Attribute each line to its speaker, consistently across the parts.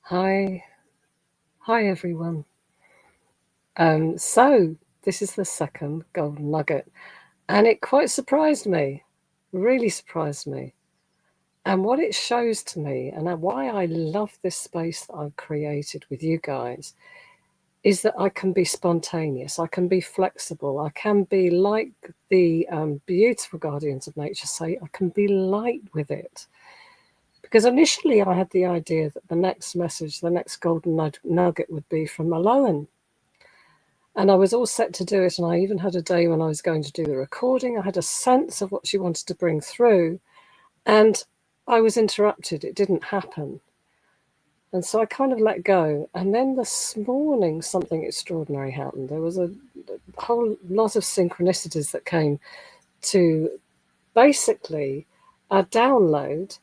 Speaker 1: Hi, hi everyone. So this is the second Golden Nugget, and it quite surprised me, really surprised me. And what it shows to me, and why I love this space that I've created with you guys, is that I can be spontaneous, I can be flexible, I can be like the beautiful guardians of nature say, I can be light with it. Because initially I had the idea that the next message, the next Golden Nugget would be from Alohan. And I was all set to do it. And I even had a day when I was going to do the recording. I had a sense of what she wanted to bring through. And I was interrupted. It didn't happen. And so I kind of let go. And then this morning, something extraordinary happened. There was a whole lot of synchronicities that came to basically a download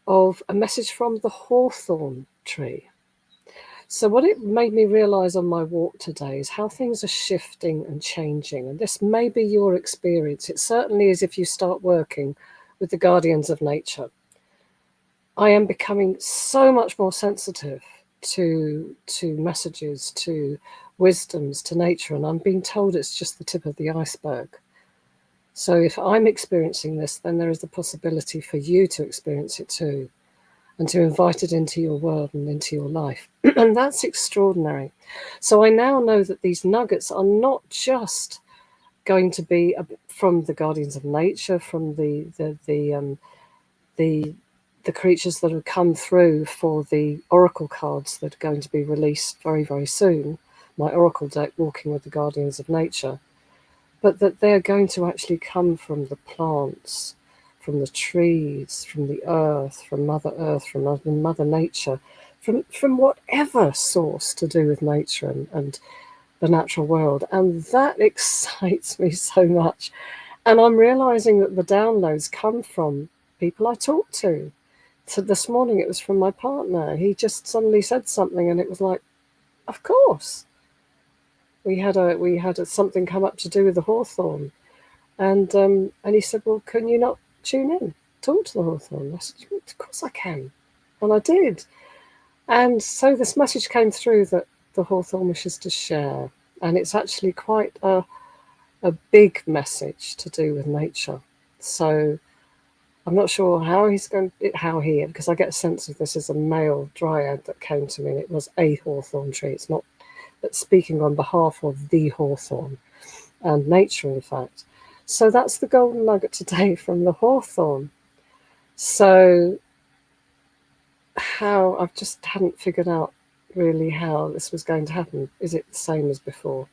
Speaker 1: of a message from the Hawthorn Tree. So what it made me realize on my walk today is how things are shifting and changing. And this may be your experience. It certainly is if you start working with the guardians of nature. I am becoming so much more sensitive to messages, to wisdoms, to nature, and I'm being told it's just the tip of the iceberg. So if I'm experiencing this, then there is the possibility for you to experience it too, and to invite it into your world and into your life. And that's extraordinary. So I now know that these nuggets are not just going to be from the guardians of nature, from the creatures that have come through for the oracle cards that are going to be released very, very soon, my oracle deck, Walking with the Guardians of Nature, but that they're going to actually come from the plants, from the trees, from the earth, from Mother Earth, from Mother Nature, from whatever source to do with nature and the natural world. And that excites me so much. And I'm realizing that the downloads come from people I talk to. So this morning it was from my partner. He just suddenly said something and it was like, of course. We had something come up to do with the hawthorn. And he said, well, can you not tune in, talk to the hawthorn? I said, of course I can. And I did. And so this message came through that the hawthorn wishes to share. And it's actually quite a big message to do with nature. So I'm not sure how because I get a sense of this as a male dryad that came to me. It was a hawthorn tree. It's not but speaking on behalf of the hawthorn and nature, in fact. So that's the golden nugget today from the hawthorn. So how I've just hadn't figured out really how this was going to happen. Is it the same as before?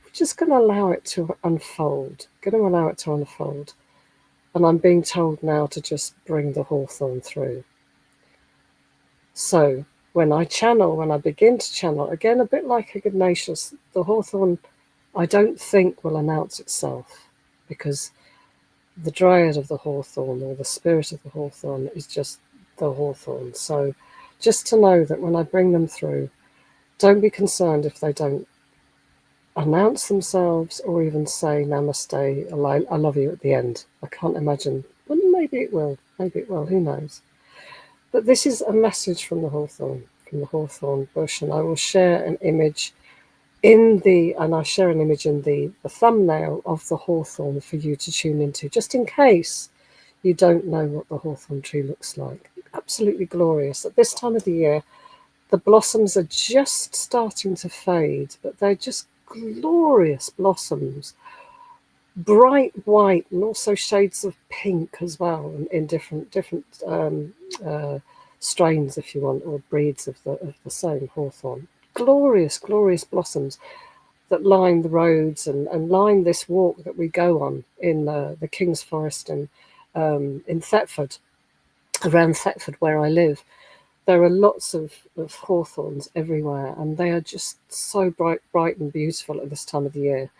Speaker 1: We're just going to allow it to unfold. And I'm being told now to just bring the hawthorn through. So when I begin to channel, again, a bit like Ignatius, the hawthorn, I don't think will announce itself, because the dryad of the hawthorn, or the spirit of the hawthorn, is just the hawthorn. So just to know that when I bring them through, don't be concerned if they don't announce themselves or even say namaste, I love you at the end. I can't imagine. Well, maybe it will, who knows. But this is a message from the hawthorn bush, and I will share an image in the thumbnail of the hawthorn for you to tune into, just in case you don't know what the hawthorn tree looks like. Absolutely glorious. At this time of the year, the blossoms are just starting to fade, but they're just glorious blossoms, bright white and also shades of pink as well, in different strains, if you want, or breeds of the same hawthorn. Glorious, glorious blossoms that line the roads and line this walk that we go on in the King's Forest in Thetford, around Thetford where I live. There are lots of hawthorns everywhere, and they are just so bright and beautiful at this time of the year.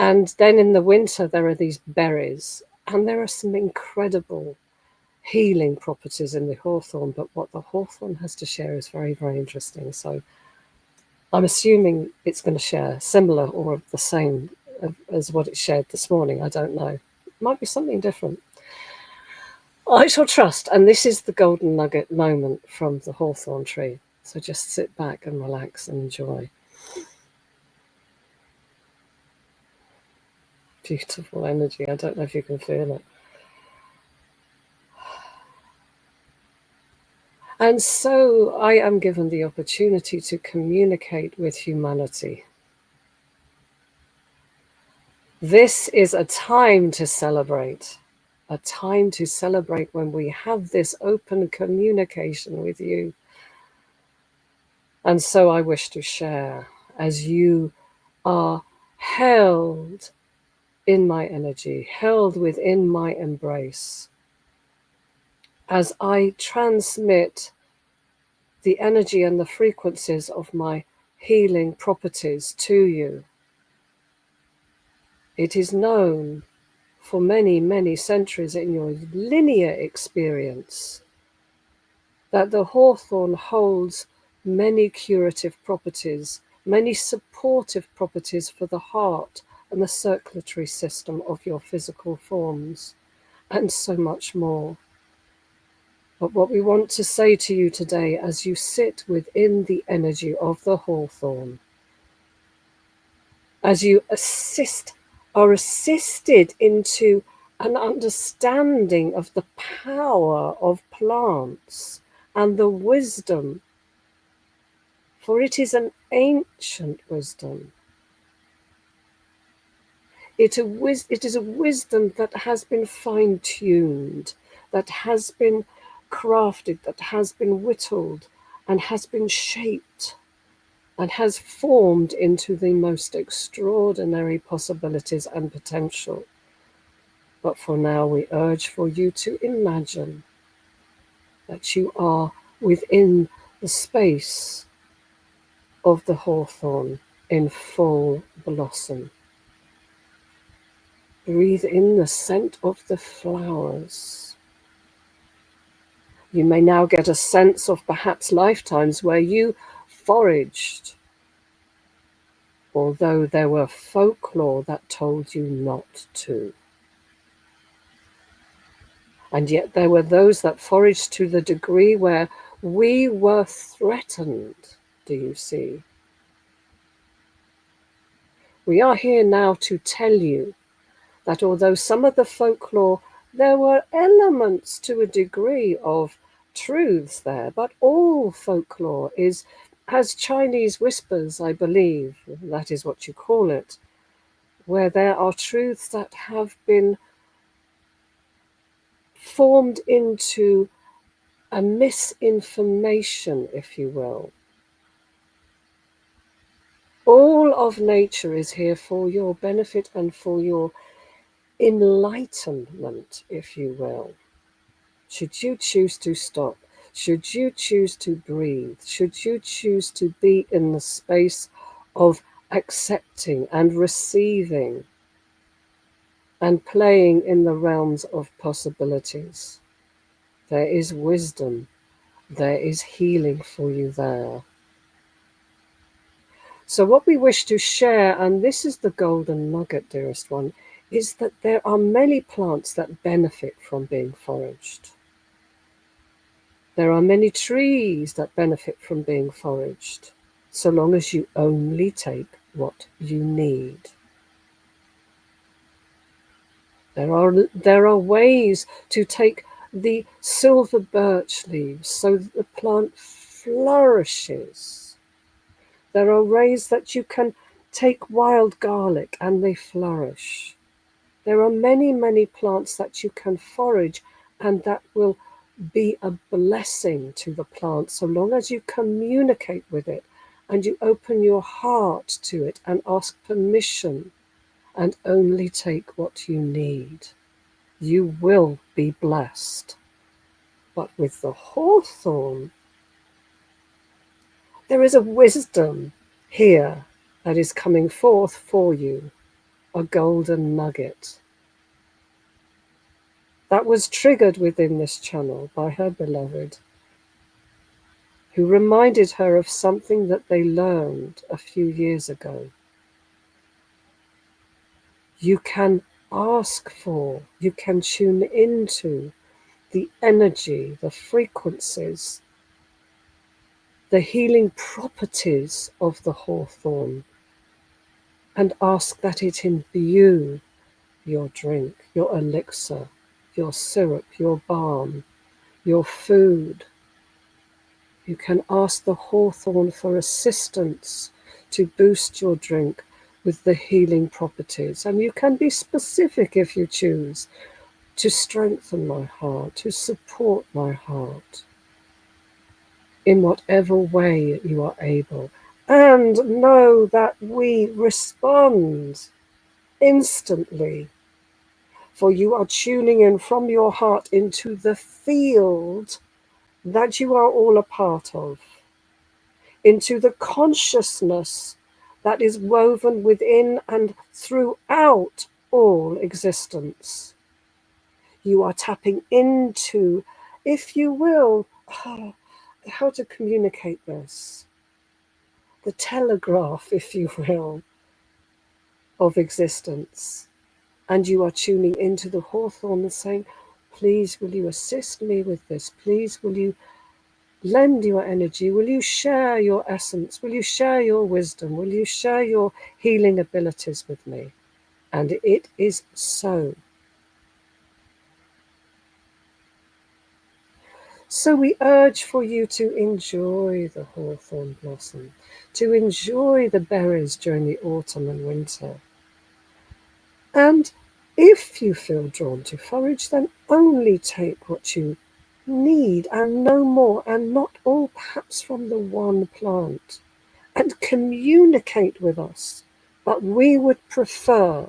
Speaker 1: And then in the winter, there are these berries, and there are some incredible healing properties in the hawthorn. But what the hawthorn has to share is very, very interesting. So I'm assuming it's going to share similar or the same as what it shared this morning. I don't know. It might be something different. I shall trust, and this is the golden nugget moment from the Hawthorn Tree. So just sit back and relax and enjoy. Beautiful energy. I don't know if you can feel it. And so I am given the opportunity to communicate with humanity. This is a time to celebrate. A time to celebrate when we have this open communication with you. And so I wish to share as you are held in my energy, held within my embrace, as I transmit the energy and the frequencies of my healing properties to you. It is known for many, many centuries in your linear experience that the hawthorn holds many curative properties, many supportive properties for the heart and the circulatory system of your physical forms, and so much more. But what we want to say to you today, as you sit within the energy of the hawthorn, as you are assisted into an understanding of the power of plants and the wisdom, for it is an ancient wisdom. It is a wisdom that has been fine-tuned, that has been crafted, that has been whittled, and has been shaped, and has formed into the most extraordinary possibilities and potential. But for now, we urge for you to imagine that you are within the space of the hawthorn in full blossom. Breathe in the scent of the flowers. You may now get a sense of perhaps lifetimes where you foraged, although there were folklore that told you not to. And yet there were those that foraged to the degree where we were threatened, do you see? We are here now to tell you that although some of the folklore, there were elements to a degree of truths there, but all folklore is, as Chinese whispers, I believe, that is what you call it, where there are truths that have been formed into a misinformation, if you will. All of nature is here for your benefit and for your enlightenment, if you will. Should you choose to stop, should you choose to breathe, should you choose to be in the space of accepting and receiving and playing in the realms of possibilities, there is wisdom, there is healing for you there. So what we wish to share, and this is the golden nugget, dearest one, is that there are many plants that benefit from being foraged. There are many trees that benefit from being foraged, so long as you only take what you need. There are ways to take the silver birch leaves so that the plant flourishes. There are ways that you can take wild garlic and they flourish. There are many, many plants that you can forage and that will be a blessing to the plant so long as you communicate with it and you open your heart to it and ask permission and only take what you need. You will be blessed. But with the hawthorn, there is a wisdom here that is coming forth for you, a golden nugget that was triggered within this channel by her beloved, who reminded her of something that they learned a few years ago. You can ask for, you can tune into the energy, the frequencies, the healing properties of the hawthorn, and ask that it imbue your drink, your elixir, your syrup, your balm, your food. You can ask the hawthorn for assistance to boost your drink with the healing properties. And you can be specific if you choose, to strengthen my heart, to support my heart in whatever way you are able. And know that we respond instantly, for you are tuning in from your heart into the field that you are all a part of, into the consciousness that is woven within and throughout all existence. You are tapping into, if you will, how to communicate this, the telegraph, if you will, of existence. And you are tuning into the hawthorn and saying, please, will you assist me with this? Please, will you lend your energy? Will you share your essence? Will you share your wisdom? Will you share your healing abilities with me? And it is so. So we urge for you to enjoy the hawthorn blossom, to enjoy the berries during the autumn and winter. And if you feel drawn to forage, then only take what you need and no more, and not all perhaps from the one plant, and communicate with us. But we would prefer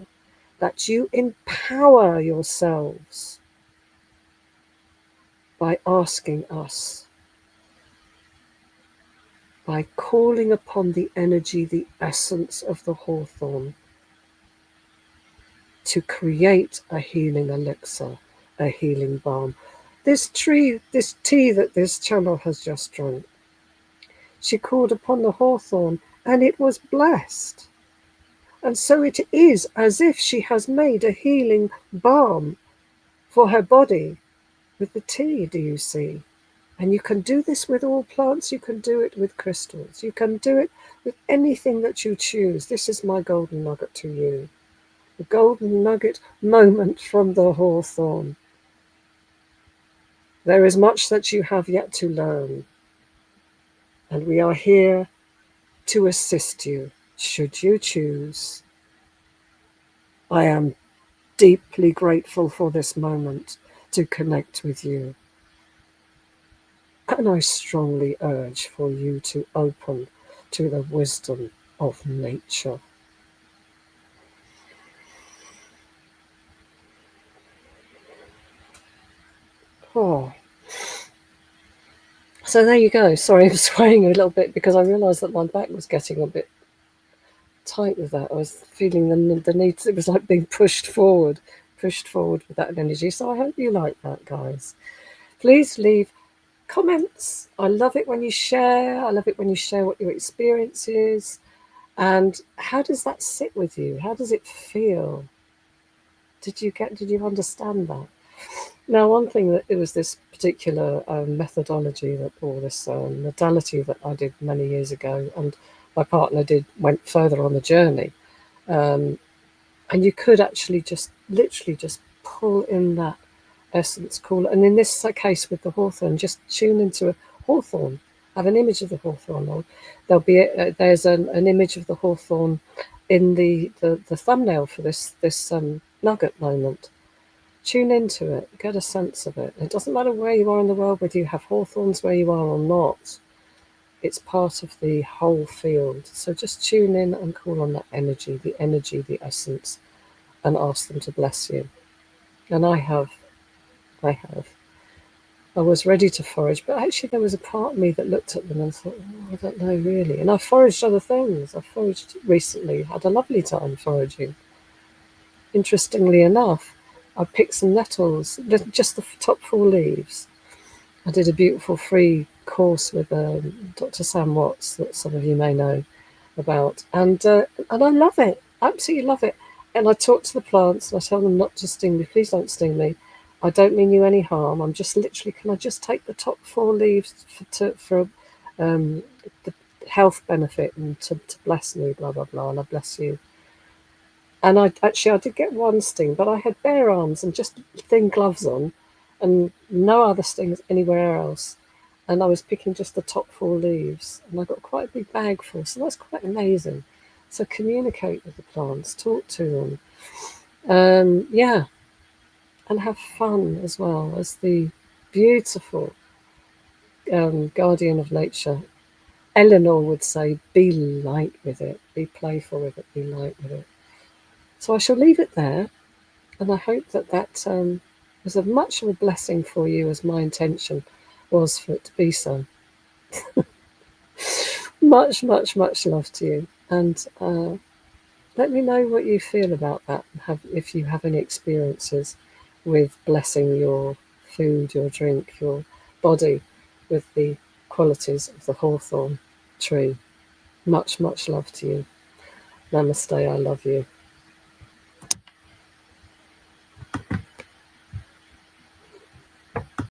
Speaker 1: that you empower yourselves by asking us, by calling upon the energy, the essence of the hawthorn, to create a healing elixir, a healing balm. This tea that this channel has just drunk, she called upon the hawthorn and it was blessed. And so it is as if she has made a healing balm for her body with the tea, do you see? And you can do this with all plants. You can do it with crystals. You can do it with anything that you choose. This is my golden nugget to you. The golden nugget moment from the hawthorn. There is much that you have yet to learn, and we are here to assist you, should you choose. I am deeply grateful for this moment to connect with you, and I strongly urge for you to open to the wisdom of nature. Oh. So there you go. Sorry, I'm swaying a little bit because I realised that my back was getting a bit tight with that. I was feeling the need. It was like being pushed forward with that energy. So I hope you like that, guys. Please leave comments. I love it when you share. I love it when you share what your experience is. And how does that sit with you? How does it feel? Did you understand that? Now, one thing that it was this particular methodology that, or this modality that I did many years ago, and my partner went further on the journey, and you could actually literally just pull in that essence, call it, and in this case with the hawthorn, just tune into a hawthorn, have an image of the hawthorn, or there's an image of the hawthorn in the thumbnail for this nugget moment. Tune into it, get a sense of it. It doesn't matter where you are in the world, whether you have hawthorns where you are or not. It's part of the whole field. So just tune in and call on that energy, the essence, and ask them to bless you. And I have. I was ready to forage, but actually there was a part of me that looked at them and thought, oh, I don't know really. And I foraged other things. I foraged recently, had a lovely time foraging. Interestingly enough, I picked some nettles, just the top 4 leaves. I did a beautiful free course with Dr. Sam Watts that some of you may know about, and I love it, absolutely love it. And I talk to the plants and I tell them not to sting me, please don't sting me. I don't mean you any harm. I'm just literally, can I just take the top 4 leaves for the health benefit and to bless me, blah, blah, blah, and I bless you. And I did get one sting, but I had bare arms and just thin gloves on and no other stings anywhere else. And I was picking just the top 4 leaves, and I got quite a big bag full, so that's quite amazing. So communicate with the plants, talk to them. Yeah, and have fun as well as the beautiful guardian of nature. Eleanor would say, be light with it, be playful with it, be light with it. So I shall leave it there, and I hope that was as much of a blessing for you as my intention was for it to be so. Much, much, much love to you, and let me know what you feel about that, if you have any experiences with blessing your food, your drink, your body with the qualities of the hawthorn tree. Much, much love to you. Namaste, I love you.